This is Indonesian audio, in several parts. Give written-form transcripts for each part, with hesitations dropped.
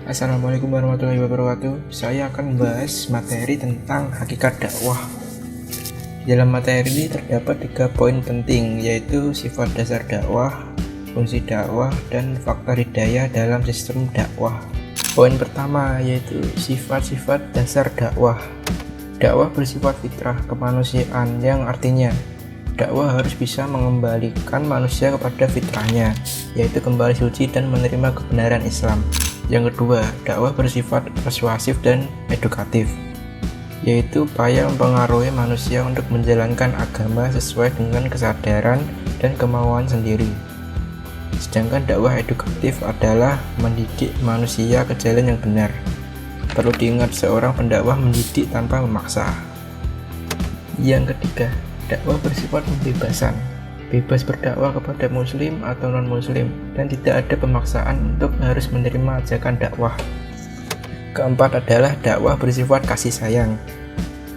Assalamualaikum warahmatullahi wabarakatuh. Saya akan membahas materi tentang hakikat dakwah. Dalam materi ini terdapat 3 poin penting, yaitu sifat dasar dakwah, fungsi dakwah, dan faktor hidayah dalam sistem dakwah. Poin pertama yaitu sifat-sifat dasar dakwah. Dakwah bersifat fitrah kemanusiaan, yang artinya dakwah harus bisa mengembalikan manusia kepada fitrahnya, yaitu kembali suci dan menerima kebenaran Islam. Yang kedua, dakwah bersifat persuasif dan edukatif, yaitu upaya mempengaruhi manusia untuk menjalankan agama sesuai dengan kesadaran dan kemauan sendiri. Sedangkan dakwah edukatif adalah mendidik manusia ke jalan yang benar. Perlu diingat, seorang pendakwah mendidik tanpa memaksa. Yang ketiga, dakwah bersifat pembebasan, bebas berdakwah kepada muslim atau non-muslim, dan tidak ada pemaksaan untuk harus menerima ajakan dakwah. Keempat adalah dakwah bersifat kasih sayang.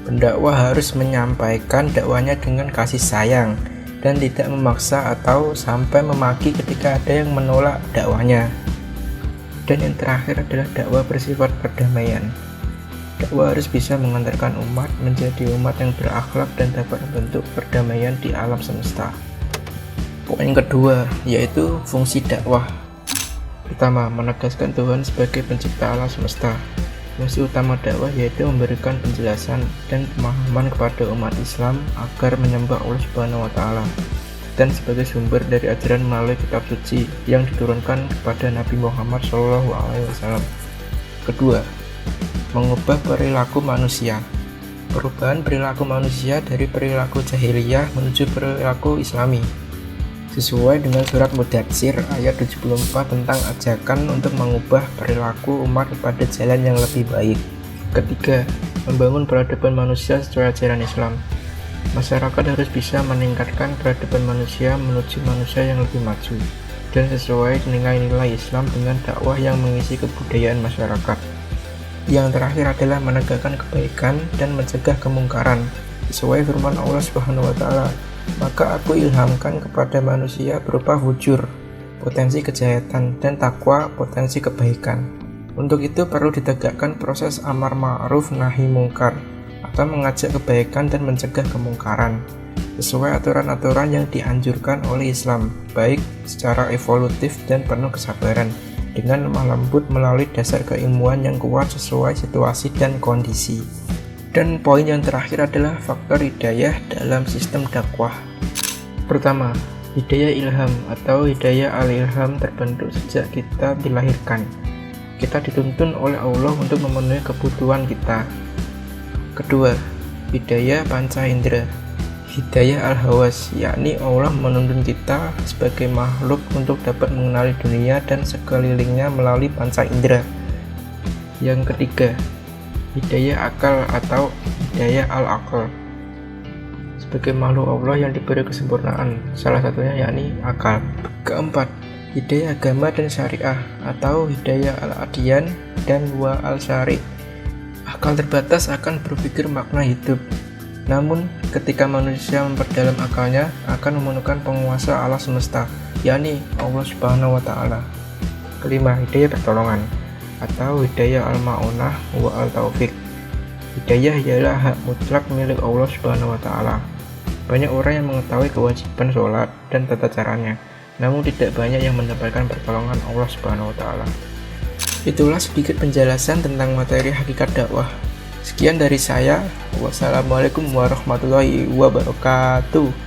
Pendakwah harus menyampaikan dakwahnya dengan kasih sayang dan tidak memaksa atau sampai memaki ketika ada yang menolak dakwahnya. Dan yang terakhir adalah dakwah bersifat perdamaian. Dakwah harus bisa mengantarkan umat menjadi umat yang berakhlak dan dapat membentuk perdamaian di alam semesta. Poin kedua yaitu fungsi dakwah. Pertama, menegaskan Tuhan sebagai pencipta alam semesta. Fungsi utama dakwah yaitu memberikan penjelasan dan pemahaman kepada umat Islam agar menyembah Allah Subhanahu wa Ta'ala, dan sebagai sumber dari ajaran melalui kitab suci yang diturunkan kepada Nabi Muhammad SAW. Kedua, mengubah perilaku manusia. Perubahan perilaku manusia dari perilaku jahiliyah menuju perilaku Islami, sesuai dengan surat Mudatsir ayat 74 tentang ajakan untuk mengubah perilaku umat kepada jalan yang lebih baik. Ketiga, membangun peradaban manusia sesuai ajaran Islam. Masyarakat harus bisa meningkatkan peradaban manusia menuju manusia yang lebih maju dan sesuai nilai-nilai Islam dengan dakwah yang mengisi kebudayaan masyarakat. Yang terakhir adalah menegakkan kebaikan dan mencegah kemungkaran sesuai firman Allah Subhanahu wa Ta'ala. Maka aku ilhamkan kepada manusia berupa fujur, potensi kejahatan, dan takwa, potensi kebaikan. Untuk itu perlu ditegakkan proses amar ma'ruf nahi mungkar, atau mengajak kebaikan dan mencegah kemungkaran, sesuai aturan-aturan yang dianjurkan oleh Islam, baik secara evolutif dan penuh kesabaran, dengan lemah lembut melalui dasar keilmuan yang kuat sesuai situasi dan kondisi. Dan poin yang terakhir adalah faktor hidayah dalam sistem dakwah. Pertama, hidayah ilham atau hidayah al-ilham terbentuk sejak kita dilahirkan. Kita dituntun oleh Allah untuk memenuhi kebutuhan kita. Kedua, hidayah panca indera. Hidayah al-hawas, yakni Allah menuntun kita sebagai makhluk untuk dapat mengenali dunia dan sekelilingnya melalui panca indera. Yang ketiga, hidayah akal atau hidayah al-aql, sebagai makhluk Allah yang diberi kesempurnaan, salah satunya yakni akal. Keempat, hidayah agama dan syariah atau hidayah al-adyan dan wa al-syari. Akal terbatas akan berpikir makna hidup, namun ketika manusia memperdalam akalnya akan menemukan penguasa alam semesta, yakni Allah Subhanahu wa Ta'ala. Kelima, hidayah pertolongan atau hidayah al-ma'unah wa al-taufiq. Hidayah ialah hak mutlak milik Allah Subhanahu wa Ta'ala. Banyak orang yang mengetahui kewajiban sholat dan tata caranya, namun tidak banyak yang mendapatkan pertolongan Allah Subhanahu wa Ta'ala. Itulah sedikit penjelasan tentang materi hakikat dakwah. Sekian dari saya. Wassalamualaikum warahmatullahi wabarakatuh.